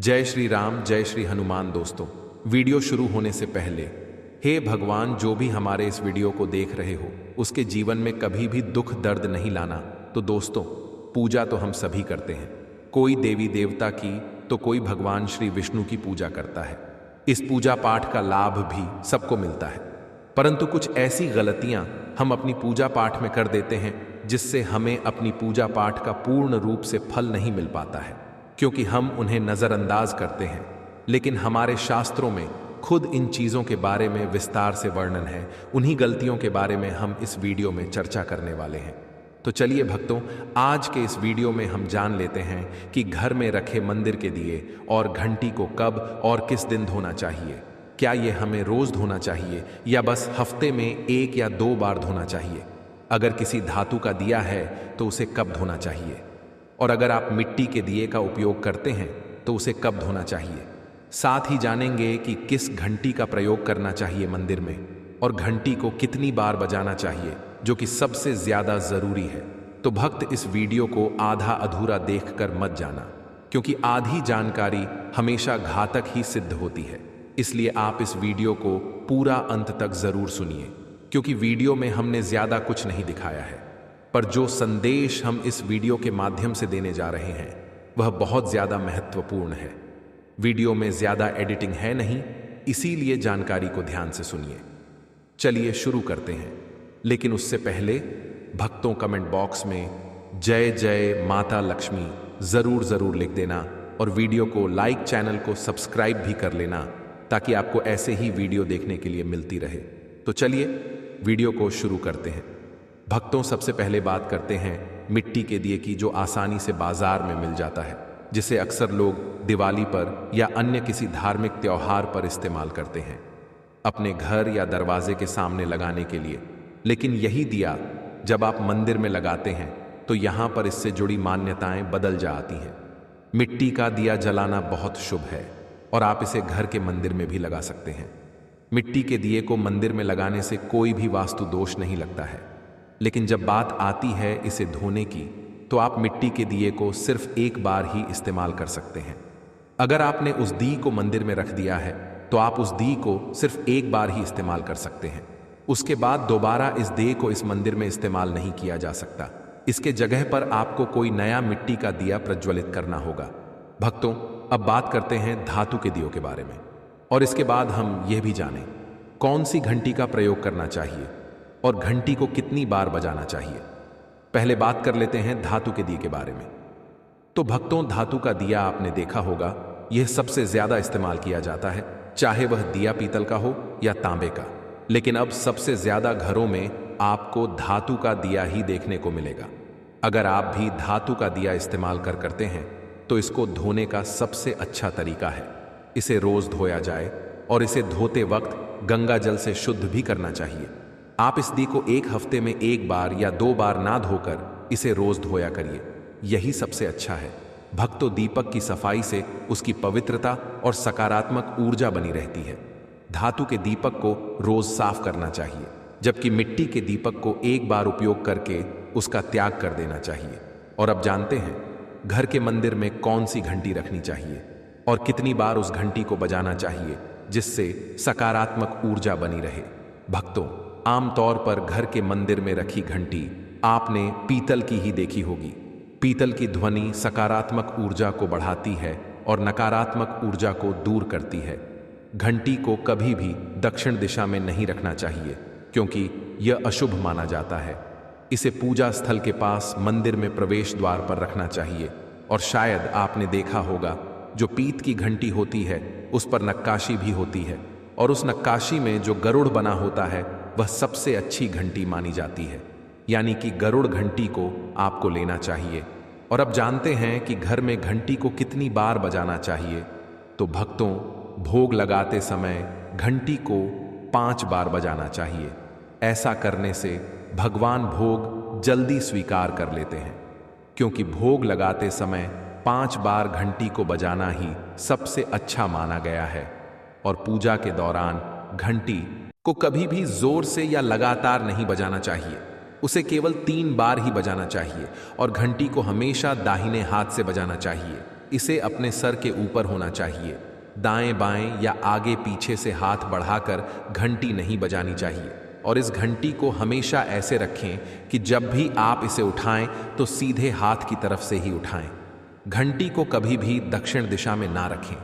जय श्री राम, जय श्री हनुमान। दोस्तों, वीडियो शुरू होने से पहले हे भगवान, जो भी हमारे इस वीडियो को देख रहे हो उसके जीवन में कभी भी दुख दर्द नहीं लाना। तो दोस्तों, पूजा तो हम सभी करते हैं, कोई देवी देवता की तो कोई भगवान श्री विष्णु की पूजा करता है। इस पूजा पाठ का लाभ भी सबको मिलता है, परंतु कुछ ऐसी गलतियां हम अपनी पूजा पाठ में कर देते हैं जिससे हमें अपनी पूजा पाठ का पूर्ण रूप से फल नहीं मिल पाता है, क्योंकि हम उन्हें नज़रअंदाज करते हैं। लेकिन हमारे शास्त्रों में खुद इन चीज़ों के बारे में विस्तार से वर्णन है। उन्हीं गलतियों के बारे में हम इस वीडियो में चर्चा करने वाले हैं। तो चलिए भक्तों, आज के इस वीडियो में हम जान लेते हैं कि घर में रखे मंदिर के दिए और घंटी को कब और किस दिन धोना चाहिए। क्या ये हमें रोज़ धोना चाहिए या बस हफ्ते में 1 या 2 बार धोना चाहिए? अगर किसी धातु का दिया है तो उसे कब धोना चाहिए? और अगर आप मिट्टी के दिए का उपयोग करते हैं तो उसे कब धोना चाहिए? साथ ही जानेंगे कि किस घंटी का प्रयोग करना चाहिए मंदिर में, और घंटी को कितनी बार बजाना चाहिए, जो कि सबसे ज्यादा जरूरी है। तो भक्त, इस वीडियो को आधा अधूरा देखकर मत जाना, क्योंकि आधी जानकारी हमेशा घातक ही सिद्ध होती है। इसलिए आप इस वीडियो को पूरा अंत तक जरूर सुनिए, क्योंकि वीडियो में हमने ज्यादा कुछ नहीं दिखाया है, पर जो संदेश हम इस वीडियो के माध्यम से देने जा रहे हैं वह बहुत ज्यादा महत्वपूर्ण है। वीडियो में ज्यादा एडिटिंग है नहीं, इसीलिए जानकारी को ध्यान से सुनिए। चलिए शुरू करते हैं, लेकिन उससे पहले भक्तों, कमेंट बॉक्स में जय जय माता लक्ष्मी जरूर लिख देना, और वीडियो को लाइक, चैनल को सब्सक्राइब भी कर लेना, ताकि आपको ऐसे ही वीडियो देखने के लिए मिलती रहे। तो चलिए वीडियो को शुरू करते हैं। भक्तों, सबसे पहले बात करते हैं मिट्टी के दिए की, जो आसानी से बाजार में मिल जाता है, जिसे अक्सर लोग दिवाली पर या अन्य किसी धार्मिक त्योहार पर इस्तेमाल करते हैं, अपने घर या दरवाजे के सामने लगाने के लिए। लेकिन यही दिया जब आप मंदिर में लगाते हैं तो यहाँ पर इससे जुड़ी मान्यताएं बदल जाती हैं। मिट्टी का दिया जलाना बहुत शुभ है और आप इसे घर के मंदिर में भी लगा सकते हैं। मिट्टी के दिए को मंदिर में लगाने से कोई भी वास्तु दोष नहीं लगता है, लेकिन जब बात आती है इसे धोने की, तो आप मिट्टी के दिए को सिर्फ एक बार ही इस्तेमाल कर सकते हैं। अगर आपने उस दी को मंदिर में रख दिया है तो आप उस दी को सिर्फ एक बार ही इस्तेमाल कर सकते हैं। उसके बाद दोबारा इस दिए को इस मंदिर में इस्तेमाल नहीं किया जा सकता। इसके जगह पर आपको कोई नया मिट्टी का दिया प्रज्वलित करना होगा। भक्तों, अब बात करते हैं धातु के दियों के बारे में, और इसके बाद हम यह भी जानें कौन सी घंटी का प्रयोग करना चाहिए और घंटी को कितनी बार बजाना चाहिए। पहले बात कर लेते हैं धातु के दिए के बारे में। तो भक्तों, धातु का दिया आपने देखा होगा, यह सबसे ज्यादा इस्तेमाल किया जाता है, चाहे वह दिया पीतल का हो या तांबे का। लेकिन अब सबसे ज्यादा घरों में आपको धातु का दिया ही देखने को मिलेगा। अगर आप भी धातु का दिया इस्तेमाल करते हैं तो इसको धोने का सबसे अच्छा तरीका है इसे रोज धोया जाए, और इसे धोते वक्त गंगा जल से शुद्ध भी करना चाहिए। आप इस दी को एक हफ्ते में 1 बार या 2 बार ना धोकर इसे रोज धोया करिए, यही सबसे अच्छा है। भक्तों, दीपक की सफाई से उसकी पवित्रता और सकारात्मक ऊर्जा बनी रहती है। धातु के दीपक को रोज साफ करना चाहिए, जबकि मिट्टी के दीपक को एक बार उपयोग करके उसका त्याग कर देना चाहिए। और अब जानते हैं घर के मंदिर में कौन सी घंटी रखनी चाहिए और कितनी बार उस घंटी को बजाना चाहिए जिससे सकारात्मक ऊर्जा बनी रहे। भक्तों, आमतौर पर घर के मंदिर में रखी घंटी आपने पीतल की ही देखी होगी। पीतल की ध्वनि सकारात्मक ऊर्जा को बढ़ाती है और नकारात्मक ऊर्जा को दूर करती है। घंटी को कभी भी दक्षिण दिशा में नहीं रखना चाहिए, क्योंकि यह अशुभ माना जाता है। इसे पूजा स्थल के पास मंदिर में प्रवेश द्वार पर रखना चाहिए। और शायद आपने देखा होगा, जो पीत की घंटी होती है उस पर नक्काशी भी होती है, और उस नक्काशी में जो गरुड़ बना होता है वह सबसे अच्छी घंटी मानी जाती है, यानी कि गरुड़ घंटी को आपको लेना चाहिए। और अब जानते हैं कि घर में घंटी को कितनी बार बजाना चाहिए। तो भक्तों, भोग लगाते समय घंटी को 5 बार बजाना चाहिए। ऐसा करने से भगवान भोग जल्दी स्वीकार कर लेते हैं, क्योंकि भोग लगाते समय 5 बार घंटी को बजाना ही सबसे अच्छा माना गया है। और पूजा के दौरान घंटी को कभी भी जोर से या लगातार नहीं बजाना चाहिए, उसे केवल 3 बार ही बजाना चाहिए। और घंटी को हमेशा दाहिने हाथ से बजाना चाहिए। इसे अपने सर के ऊपर होना चाहिए। दाएं बाएं या आगे पीछे से हाथ बढ़ाकर घंटी नहीं बजानी चाहिए और इस घंटी को हमेशा ऐसे रखें कि जब भी आप इसे उठाएं तो सीधे हाथ की तरफ से ही उठाएं। घंटी को कभी भी दक्षिण दिशा में ना रखें।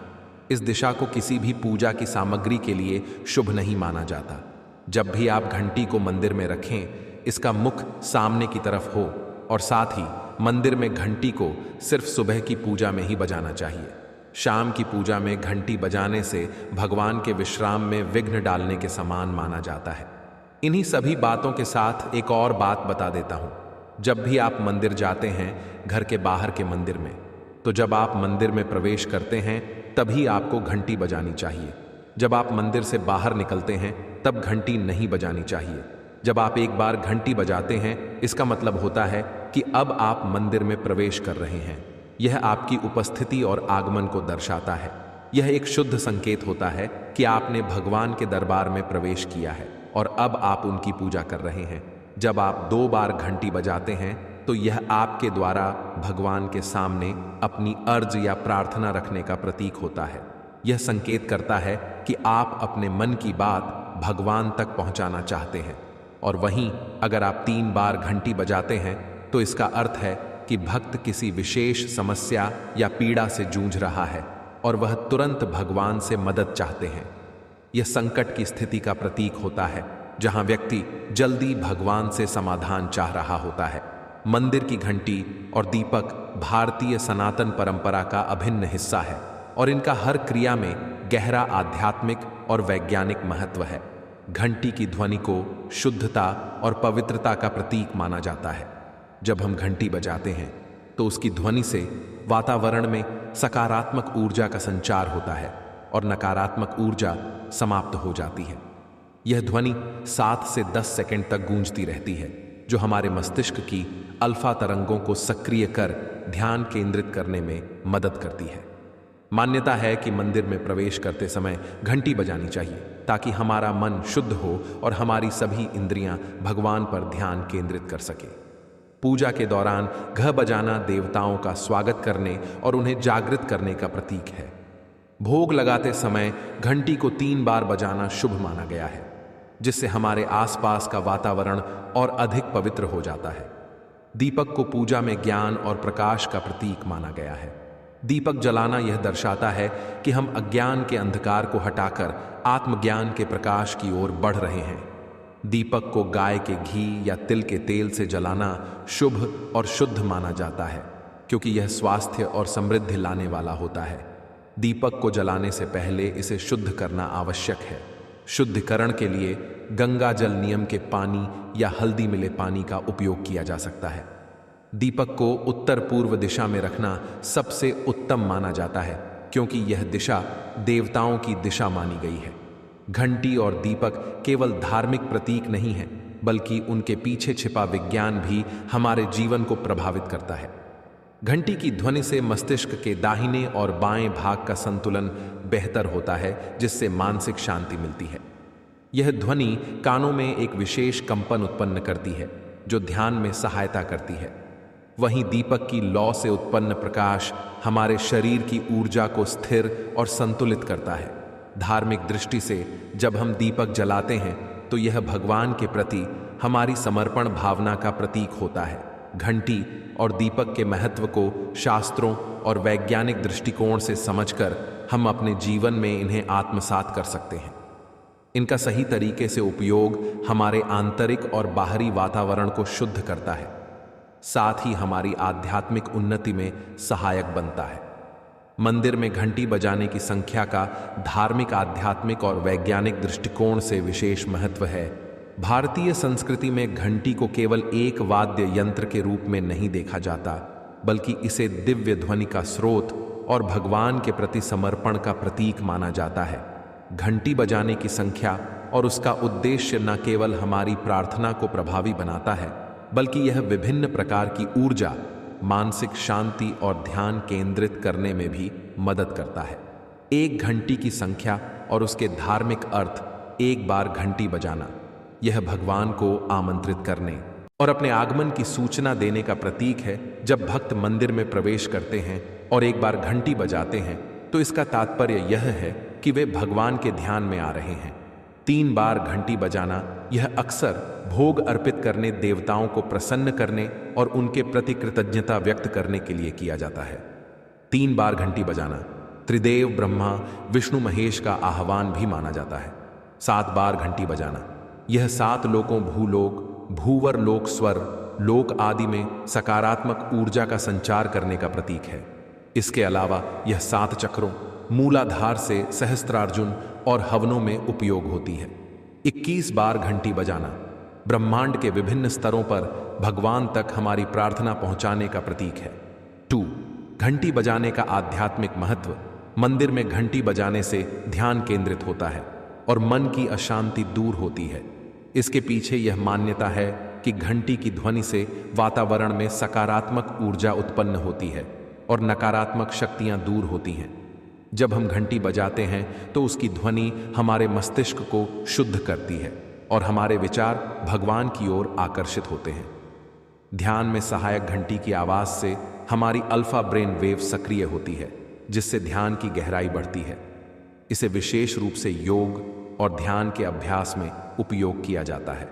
इस दिशा को किसी भी पूजा की सामग्री के लिए शुभ नहीं माना जाता। जब भी आप घंटी को मंदिर में रखें, इसका मुख सामने की तरफ हो और साथ ही मंदिर में घंटी को सिर्फ सुबह की पूजा में ही बजाना चाहिए। शाम की पूजा में घंटी बजाने से भगवान के विश्राम में विघ्न डालने के समान माना जाता है। इन्हीं सभी बातों के साथ एक और बात बता देता हूं। जब भी आप मंदिर जाते हैं, घर के बाहर के मंदिर में, तो जब आप मंदिर में प्रवेश करते हैं तभी आपको घंटी बजानी चाहिए। जब आप मंदिर से बाहर निकलते हैं तब घंटी नहीं बजानी चाहिए। जब आप एक बार घंटी बजाते हैं, इसका मतलब होता है कि अब आप मंदिर में प्रवेश कर रहे हैं। यह आपकी उपस्थिति और आगमन को दर्शाता है। यह एक शुद्ध संकेत होता है कि आपने भगवान के दरबार में प्रवेश किया है और अब आप उनकी पूजा कर रहे हैं। जब आप 2 बार घंटी बजाते हैं तो यह आपके द्वारा भगवान के सामने अपनी अर्ज या प्रार्थना रखने का प्रतीक होता है। यह संकेत करता है कि आप अपने मन की बात भगवान तक पहुंचाना चाहते हैं। और वहीं अगर आप 3 बार घंटी बजाते हैं तो इसका अर्थ है कि भक्त किसी विशेष समस्या या पीड़ा से जूझ रहा है और वह तुरंत भगवान से मदद चाहते हैं। यह संकट की स्थिति का प्रतीक होता है जहां व्यक्ति जल्दी भगवान से समाधान चाह रहा होता है। मंदिर की घंटी और दीपक भारतीय सनातन परंपरा का अभिन्न हिस्सा है और इनका हर क्रिया में गहरा आध्यात्मिक और वैज्ञानिक महत्व है। घंटी की ध्वनि को शुद्धता और पवित्रता का प्रतीक माना जाता है। जब हम घंटी बजाते हैं तो उसकी ध्वनि से वातावरण में सकारात्मक ऊर्जा का संचार होता है और नकारात्मक ऊर्जा समाप्त हो जाती है। यह ध्वनि 7 से 10 सेकंड तक गूंजती रहती है, जो हमारे मस्तिष्क की अल्फा तरंगों को सक्रिय कर ध्यान केंद्रित करने में मदद करती है। मान्यता है कि मंदिर में प्रवेश करते समय घंटी बजानी चाहिए ताकि हमारा मन शुद्ध हो और हमारी सभी इंद्रियां भगवान पर ध्यान केंद्रित कर सके। पूजा के दौरान घ बजाना देवताओं का स्वागत करने और उन्हें जागृत करने का प्रतीक है। भोग लगाते समय घंटी को 3 बार बजाना शुभ माना गया है, जिससे हमारे आसपास का वातावरण और अधिक पवित्र हो जाता है। दीपक को पूजा में ज्ञान और प्रकाश का प्रतीक माना गया है। दीपक जलाना यह दर्शाता है कि हम अज्ञान के अंधकार को हटाकर आत्मज्ञान के प्रकाश की ओर बढ़ रहे हैं। दीपक को गाय के घी या तिल के तेल से जलाना शुभ और शुद्ध माना जाता है, क्योंकि यह स्वास्थ्य और समृद्धि लाने वाला होता है। दीपक को जलाने से पहले इसे शुद्ध करना आवश्यक है। शुद्धिकरण के लिए गंगा जल नियम के पानी या हल्दी मिले पानी का उपयोग किया जा सकता है। दीपक को उत्तर पूर्व दिशा में रखना सबसे उत्तम माना जाता है, क्योंकि यह दिशा देवताओं की दिशा मानी गई है। घंटी और दीपक केवल धार्मिक प्रतीक नहीं है, बल्कि उनके पीछे छिपा विज्ञान भी हमारे जीवन को प्रभावित करता है। घंटी की ध्वनि से मस्तिष्क के दाहिने और बाएं भाग का संतुलन बेहतर होता है, जिससे मानसिक शांति मिलती है। यह ध्वनि कानों में एक विशेष कंपन उत्पन्न करती है, जो ध्यान में सहायता करती है। वहीं दीपक की लौ से उत्पन्न प्रकाश हमारे शरीर की ऊर्जा को स्थिर और संतुलित करता है। धार्मिक दृष्टि से जब हम दीपक जलाते हैं तो यह भगवान के प्रति हमारी समर्पण भावना का प्रतीक होता है। घंटी और दीपक के महत्व को शास्त्रों और वैज्ञानिक दृष्टिकोण से समझकर हम अपने जीवन में इन्हें आत्मसात कर सकते हैं। इनका सही तरीके से उपयोग हमारे आंतरिक और बाहरी वातावरण को शुद्ध करता है, साथ ही हमारी आध्यात्मिक उन्नति में सहायक बनता है। मंदिर में घंटी बजाने की संख्या का धार्मिक, आध्यात्मिक और वैज्ञानिक दृष्टिकोण से विशेष महत्व है। भारतीय संस्कृति में घंटी को केवल एक वाद्य यंत्र के रूप में नहीं देखा जाता, बल्कि इसे दिव्य ध्वनि का स्रोत और भगवान के प्रति समर्पण का प्रतीक माना जाता है। घंटी बजाने की संख्या और उसका उद्देश्य न केवल हमारी प्रार्थना को प्रभावी बनाता है, बल्कि यह विभिन्न प्रकार की ऊर्जा, मानसिक शांति और ध्यान केंद्रित करने में भी मदद करता है। एक घंटी की संख्या और उसके धार्मिक अर्थ। एक बार घंटी बजाना यह भगवान को आमंत्रित करने और अपने आगमन की सूचना देने का प्रतीक है। जब भक्त मंदिर में प्रवेश करते हैं और एक बार घंटी बजाते हैं तो इसका तात्पर्य यह है कि वे भगवान के ध्यान में आ रहे हैं। 3 बार घंटी बजाना यह अक्सर भोग अर्पित करने, देवताओं को प्रसन्न करने और उनके प्रति कृतज्ञता व्यक्त करने के लिए किया जाता है। 3 बार घंटी बजाना त्रिदेव ब्रह्मा विष्णु महेश का आह्वान भी माना जाता है। 7 बार घंटी बजाना यह 7 लोकों भूलोक, भूवर लोक, स्वर लोक आदि में सकारात्मक ऊर्जा का संचार करने का प्रतीक है। इसके अलावा यह 7 चक्रों, मूलाधार से सहस्त्रार्जुन और हवनों में उपयोग होती है। 21 बार घंटी बजाना ब्रह्मांड के विभिन्न स्तरों पर भगवान तक हमारी प्रार्थना पहुंचाने का प्रतीक है। 2 घंटी बजाने का आध्यात्मिक महत्व। मंदिर में घंटी बजाने से ध्यान केंद्रित होता है और मन की अशांति दूर होती है। इसके पीछे यह मान्यता है कि घंटी की ध्वनि से वातावरण में सकारात्मक ऊर्जा उत्पन्न होती है और नकारात्मक शक्तियां दूर होती हैं। जब हम घंटी बजाते हैं तो उसकी ध्वनि हमारे मस्तिष्क को शुद्ध करती है और हमारे विचार भगवान की ओर आकर्षित होते हैं। ध्यान में सहायक घंटी की आवाज से हमारी अल्फा ब्रेन वेव सक्रिय होती है, जिससे ध्यान की गहराई बढ़ती है। इसे विशेष रूप से योग और ध्यान के अभ्यास में उपयोग किया जाता है।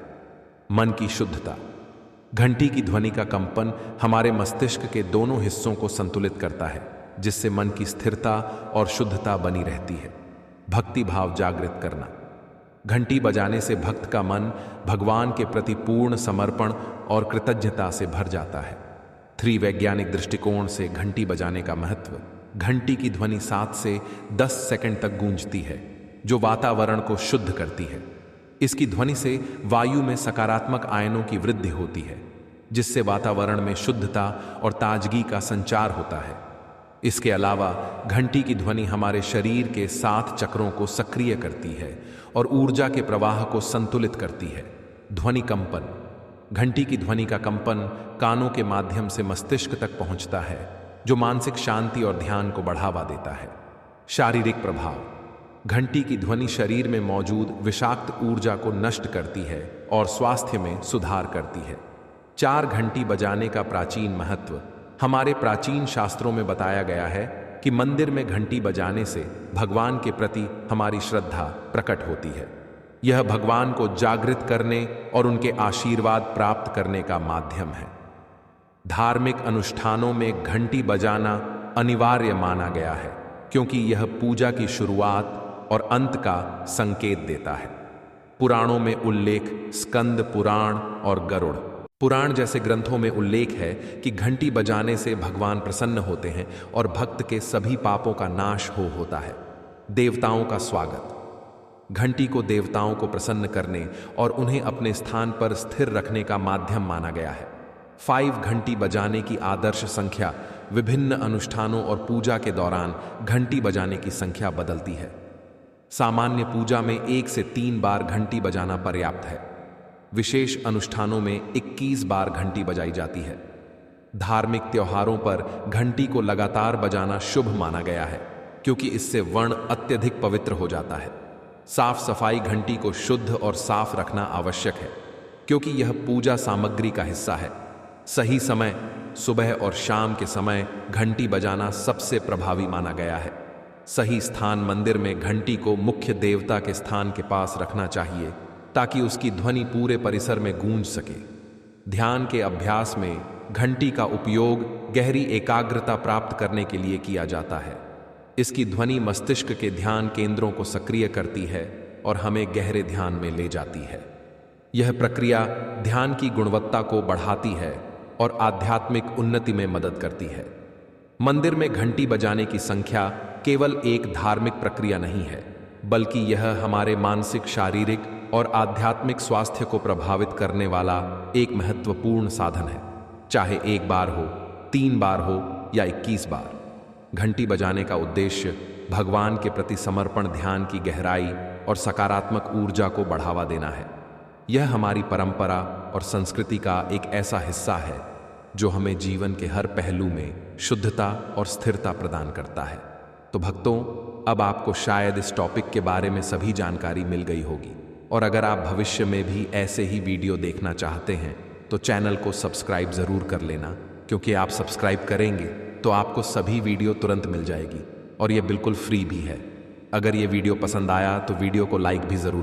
मन की शुद्धता। घंटी की ध्वनि का कंपन हमारे मस्तिष्क के दोनों हिस्सों को संतुलित करता है, जिससे मन की स्थिरता और शुद्धता बनी रहती है। भक्ति भाव जागृत करना। घंटी बजाने से भक्त का मन भगवान के प्रति पूर्ण समर्पण और कृतज्ञता से भर जाता है। 3 वैज्ञानिक दृष्टिकोण से घंटी बजाने का महत्व। घंटी की ध्वनि 7 से 10 सेकंड तक गूंजती है, जो वातावरण को शुद्ध करती है। इसकी ध्वनि से वायु में सकारात्मक आयनों की वृद्धि होती है, जिससे वातावरण में शुद्धता और ताजगी का संचार होता है। इसके अलावा घंटी की ध्वनि हमारे शरीर के 7 चक्रों को सक्रिय करती है और ऊर्जा के प्रवाह को संतुलित करती है। ध्वनि कंपन। घंटी की ध्वनि का कंपन कानों के माध्यम से मस्तिष्क तक पहुंचता है, जो मानसिक शांति और ध्यान को बढ़ावा देता है। शारीरिक प्रभाव। घंटी की ध्वनि शरीर में मौजूद विषाक्त ऊर्जा को नष्ट करती है और स्वास्थ्य में सुधार करती है। 4 घंटी बजाने का प्राचीन महत्व। हमारे प्राचीन शास्त्रों में बताया गया है कि मंदिर में घंटी बजाने से भगवान के प्रति हमारी श्रद्धा प्रकट होती है। यह भगवान को जागृत करने और उनके आशीर्वाद प्राप्त करने का माध्यम है। धार्मिक अनुष्ठानों में घंटी बजाना अनिवार्य माना गया है, क्योंकि यह पूजा की शुरुआत और अंत का संकेत देता है। पुराणों में उल्लेख। स्कंद पुराण और गरुड़ पुराण जैसे ग्रंथों में उल्लेख है कि घंटी बजाने से भगवान प्रसन्न होते हैं और भक्त के सभी पापों का नाश होता है। देवताओं का स्वागत। घंटी को देवताओं को प्रसन्न करने और उन्हें अपने स्थान पर स्थिर रखने का माध्यम माना गया है। 5 घंटी बजाने की आदर्श संख्या। विभिन्न अनुष्ठानों और पूजा के दौरान घंटी बजाने की संख्या बदलती है। सामान्य पूजा में 1 से 3 बार घंटी बजाना पर्याप्त है। विशेष अनुष्ठानों में 21 बार घंटी बजाई जाती है। धार्मिक त्योहारों पर घंटी को लगातार बजाना शुभ माना गया है, क्योंकि इससे वर्ण अत्यधिक पवित्र हो जाता है। साफ सफाई। घंटी को शुद्ध और साफ रखना आवश्यक है, क्योंकि यह पूजा सामग्री का हिस्सा है। सही समय। सुबह और शाम के समय घंटी बजाना सबसे प्रभावी माना गया है। सही स्थान। मंदिर में घंटी को मुख्य देवता के स्थान के पास रखना चाहिए, ताकि उसकी ध्वनि पूरे परिसर में गूंज सके। ध्यान के अभ्यास में घंटी का उपयोग गहरी एकाग्रता प्राप्त करने के लिए किया जाता है। इसकी ध्वनि मस्तिष्क के ध्यान केंद्रों को सक्रिय करती है और हमें गहरे ध्यान में ले जाती है। यह प्रक्रिया ध्यान की गुणवत्ता को बढ़ाती है और आध्यात्मिक उन्नति में मदद करती है। मंदिर में घंटी बजाने की संख्या केवल एक धार्मिक प्रक्रिया नहीं है, बल्कि यह हमारे मानसिक, शारीरिक और आध्यात्मिक स्वास्थ्य को प्रभावित करने वाला एक महत्वपूर्ण साधन है। चाहे 1 बार हो, 3 बार हो या 21 बार। घंटी बजाने का उद्देश्य भगवान के प्रति समर्पण, ध्यान की गहराई और सकारात्मक ऊर्जा को बढ़ावा देना है। यह हमारी परंपरा और संस्कृति का एक ऐसा हिस्सा है जो हमें जीवन के हर पहलू में शुद्धता और स्थिरता प्रदान करता है। तो भक्तों, अब आपको शायद इस टॉपिक के बारे में सभी जानकारी मिल गई होगी, और अगर आप भविष्य में भी ऐसे ही वीडियो देखना चाहते हैं तो चैनल को सब्सक्राइब ज़रूर कर लेना, क्योंकि आप सब्सक्राइब करेंगे तो आपको सभी वीडियो तुरंत मिल जाएगी और ये बिल्कुल फ्री भी है। अगर ये वीडियो पसंद आया तो वीडियो को लाइक भी ज़रूर